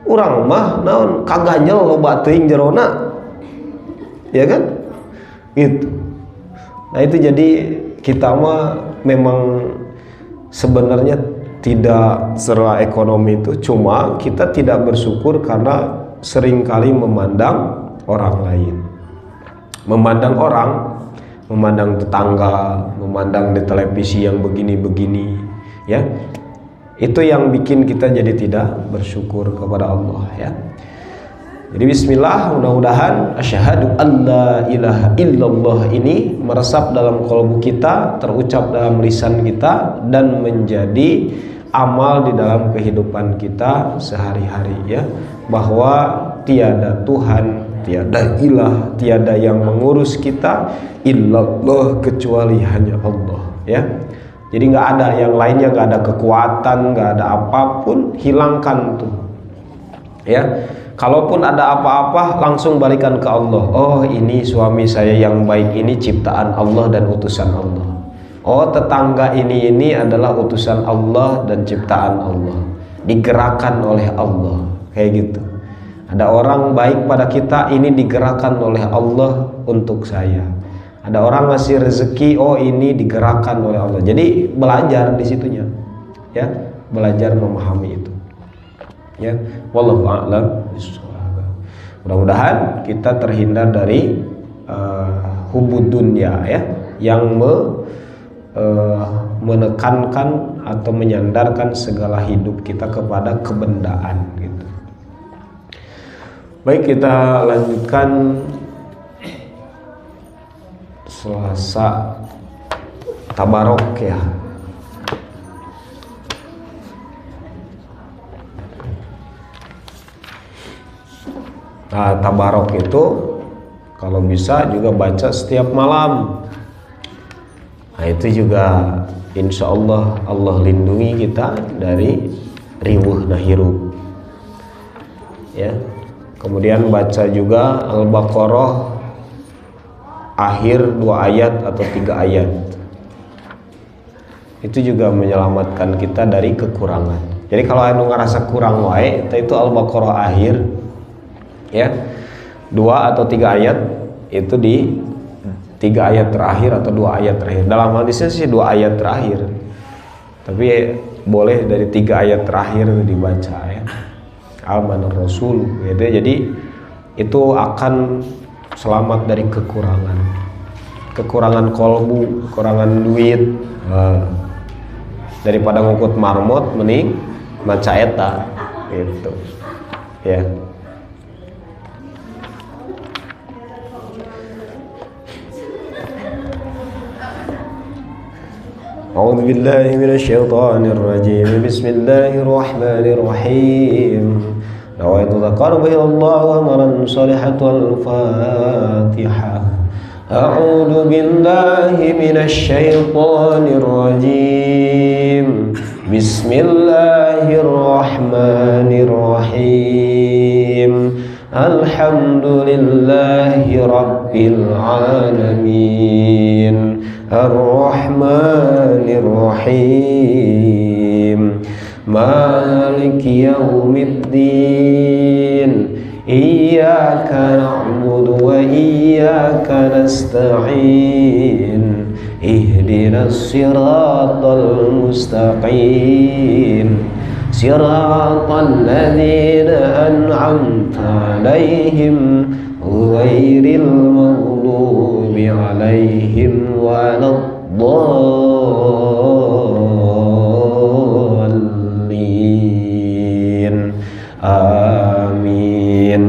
Urang mah naon kaganjal loba teuing jerona. Ya kan? Gitu. Nah itu jadi kita mah memang sebenarnya tidak secara ekonomi itu, cuma kita tidak bersyukur karena seringkali memandang orang lain, memandang orang, memandang tetangga, memandang di televisi yang begini-begini, ya. Itu yang bikin kita jadi tidak bersyukur kepada Allah, ya. Jadi bismillah, mudah-mudahan asyhadu alla ilaha illallah ini meresap dalam kalbu kita, terucap dalam lisan kita, dan menjadi amal di dalam kehidupan kita sehari-hari, ya, bahwa tiada Tuhan, tiada ilah, tiada yang mengurus kita illallah kecuali hanya Allah, ya. Jadi nggak ada yang lainnya, nggak ada kekuatan, nggak ada apapun, hilangkan tuh, ya. Kalaupun ada apa-apa langsung balikan ke Allah. Oh ini suami saya yang baik ini ciptaan Allah dan utusan Allah. Oh tetangga ini adalah utusan Allah dan ciptaan Allah, digerakkan oleh Allah, kayak gitu. Ada orang baik pada kita, ini digerakkan oleh Allah untuk saya. Ada orang ngasih rezeki, oh ini digerakkan oleh Allah. Jadi belajar di situnya, ya, belajar memahami itu, ya. Wallahu a'lam bishawab. Mudah-mudahan kita terhindar dari hubud dunya, ya, yang menekankan atau menyandarkan segala hidup kita kepada kebendaan gitu. Baik, kita lanjutkan Selasa Tabarok, ya. Nah, Tabarok itu kalau bisa juga baca setiap malam. Nah itu juga insya Allah Allah lindungi kita dari riweuh na hirup, ya. Kemudian baca juga Al-Baqarah akhir 2 ayat atau 3 ayat. Itu juga menyelamatkan kita dari kekurangan. Jadi kalau anu ngerasa kurang wae, itu Al-Baqarah akhir, ya, 2 atau 3 ayat itu di 3 ayat terakhir atau 2 ayat terakhir. Dalam hadisnya sih 2 ayat terakhir, tapi boleh dari 3 ayat terakhir dibaca, ya. Al-Manar Rasul gitu. Jadi itu akan selamat dari kekurangan kolbu, kekurangan duit. Daripada ngukut marmot mending maca eta gitu. ya. A'udzu billahi minasyaitonir rajim. Bismillahirrahmanirrahim. Nawaitu taqarruba ila Allah wa amalan salihatul Fatihah. A'udzu billahi minasyaitonir rajim. Bismillahirrahmanirrahim. Alhamdulillahi rabbil alamin. Ar-Rahmanir Rahim. Maliki yaumiddin. Iyyaka na'budu wa iyyaka nasta'in. Ihdinas siratal mustaqim. Siratal ladzina an'amta 'alaihim ghairil maghdubi 'alaihim waladdallin. Amin.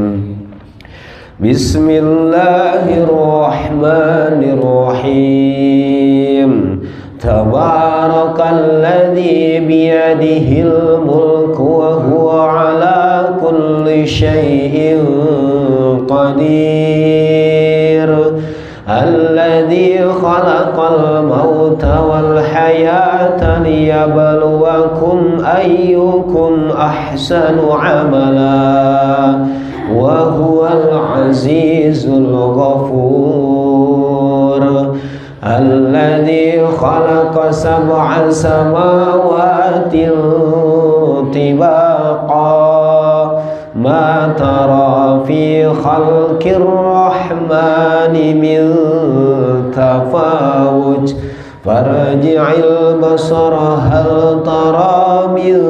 Bismillahirrahmanirrahim. Tabarakalladzi biyadihil mulku wa huwa ala kulli syai'in qadir. Alladzi khalaqal mauta wal hayata liyabluwakum ayyukum ahsanu amala wa huwal azizul ghafur. Alladzi khalaqa sab'a samawati tibaqa ma tara fi khalqir rahmani min tafawuj farji'il basara hal tara min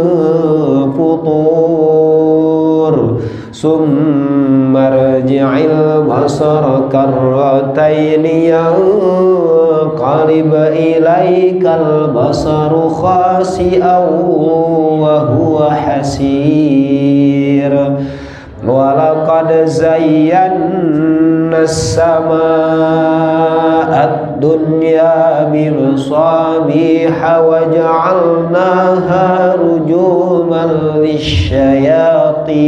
futur summa rji'il basara karrataini yanqalib ilaikal basaru khasi'an wa huwa hasir. Walaqad zayyana as-samaa'a ad-dunya bimasabiha wa ja'alnaha rujuman lisyayatin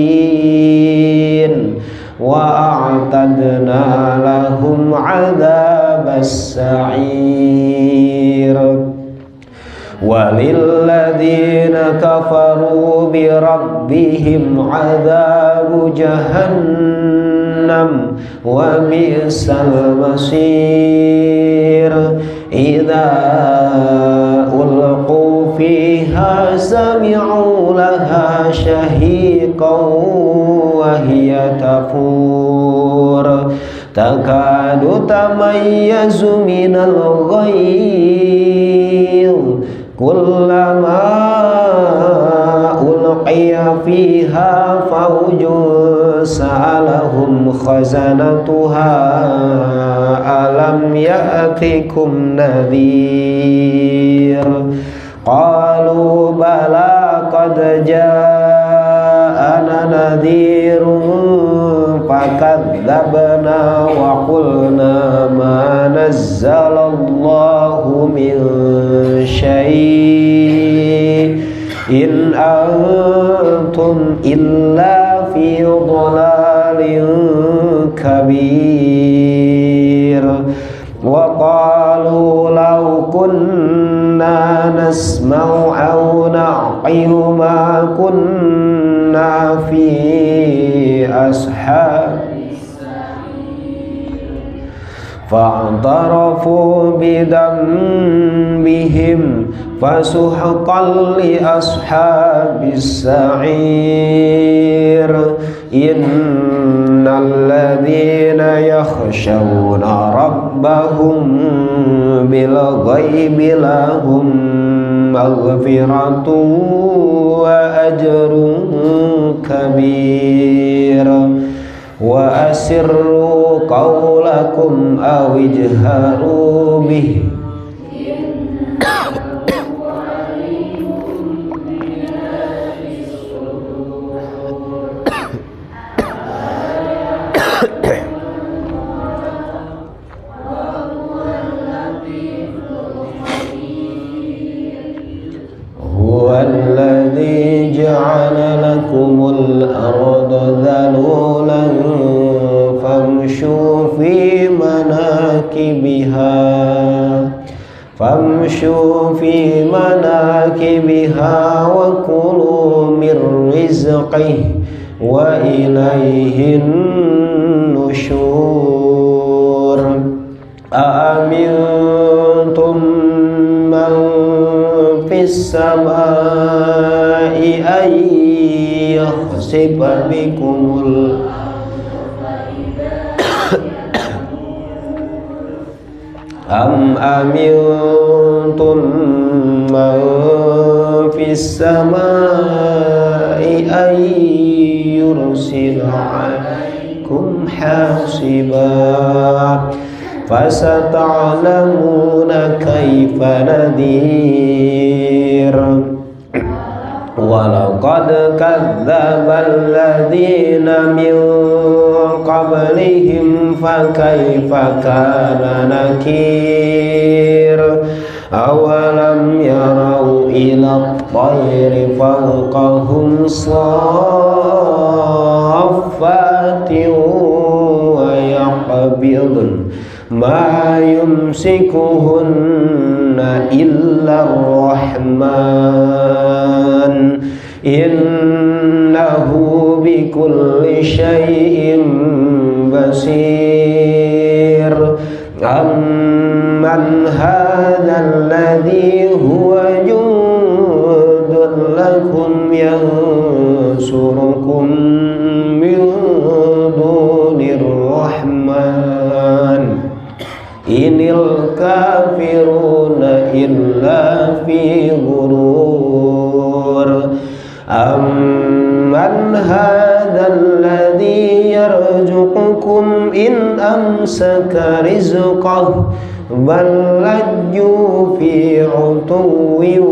wa a'tadna lahum 'adzabas sa'ir. Walilladzina kafaru bi rabbihim 'adzabu jahannam wa bi'sal masir. Idza ulqu fiha sami'u laha shahiqan wa hiya tafur takadu tamayyazu minal ghayz kullama ulqiya fiha fawjun sa'alahum khazanatuha alam ya'tikum nadhir. Qalu bala qad ja'ana nadhirun fakadzabna wa qulna ma nazzalallahu min syai' in antum illa fi dhalalin kabir. Wa qalu law kunna nasma'u aw na'qilu ma kunna fi ashabis fa'tarafu bidambihim fasuhqan li ashabis sa'ir. Innal ladzina yakhshawna rabbahum bil ghaibi lahum maghfiratun wa ajrun kabir. Wa asirru qawlakum aw ijharu bih famshu fi manakibiha wa kulu min rizqihi wa ilaihin nusyur. Amintum man fis samai ay yakhsifa bikumul am amintum man fis samai ay yursila alaikum hasiba fasata'lamuna kaifa nadhir. Walaqad kadzdzabal ladzina min qablihim fakaifa kana nakir. Awalam yarau ila at-tayri fawqahum saffatin wa yaqbidun ma yumsikuhunna illa ar-rahman innahu bikulli syai'in basir. Amman hadzal ladzi huwa jundun lakum yansurukum min dunir rahman inil kafiruna illa fi ghurur. Amman hadzal ladzi yarzuqukum in amsaka rizqahu bal lajju fi utuwwin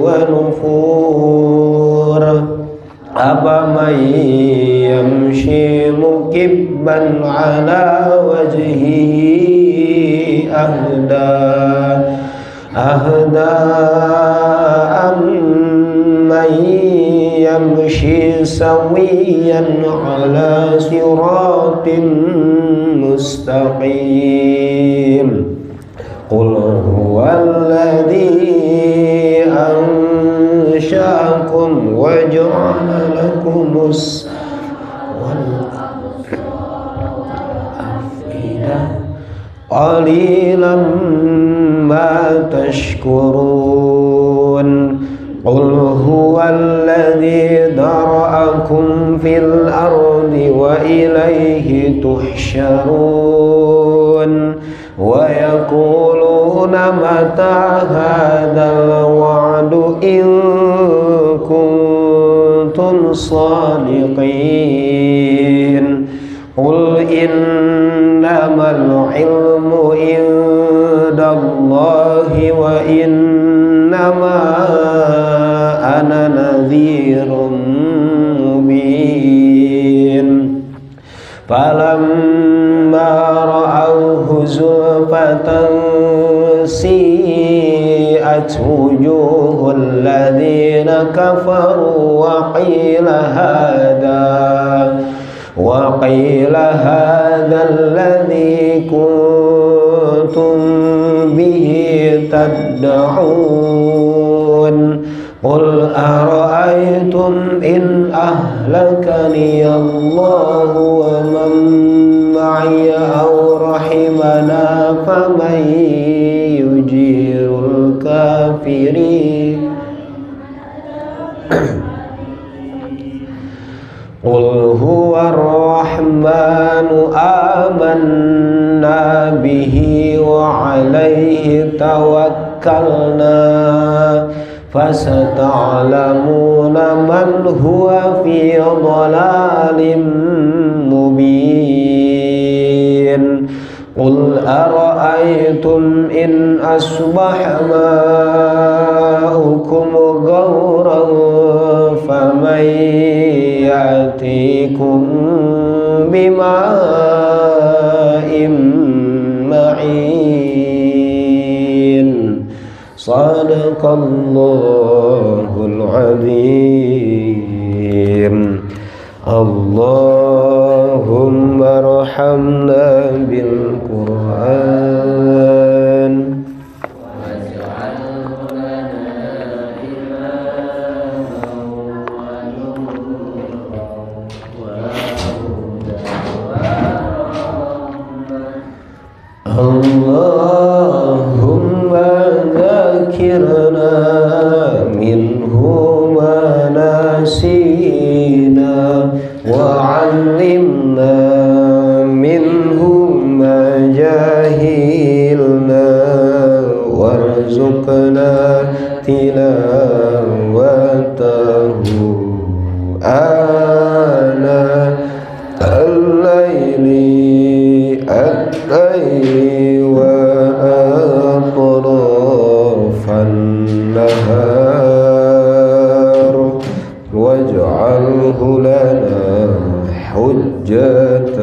wa nufur. Afaman yamshi mukibban ala wajhihi ahda amman yamshi sawiyan ala siratin mustaqim. Qul huwallazi ansha'akum wa ja'ala lakumus qalilan ma tashkurun. Qul huwallazi dara'akum fil ardi wa ilayhi tuhsyarun. Wa yaquluna mata hadzal wa'du in kuntum shadiqin. Qul innamal ilmu indallahi wa innama ana nadhirun mubin. Falamma ra'awhu zulfatan si'at wujuhul ladzina kafaru wa qila hadha alladhi kuntum bihi tad'un. Qul ara'aytum in ahlakani Allahu wa man ma'iya aw rahimana faman yujirul kafirin. Qul huwa ar-rahmanu amanna bihi wa alayhi tawakkalna fasata'lamuna man huwa fi dhalalin mubin. Qul ara'aytum in asbaha ma'ukum ghawran faman ya'tikum bima'in ma'in. Sadaqallahul azim. Allahumma وارحمنا بالقرآن اللهم ذكرنا منه ما نسينا وعلمنا منه ما جهلنا وارزقنا تلاوته آناء الليل وأطراف النهار واجعله لنا حجة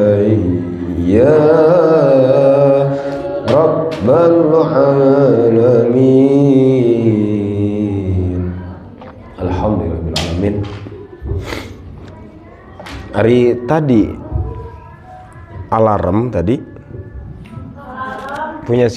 يا رب العالمين. Alhamdulillahirrahmanirrahim. Hari tadi alarm tadi punya siapa?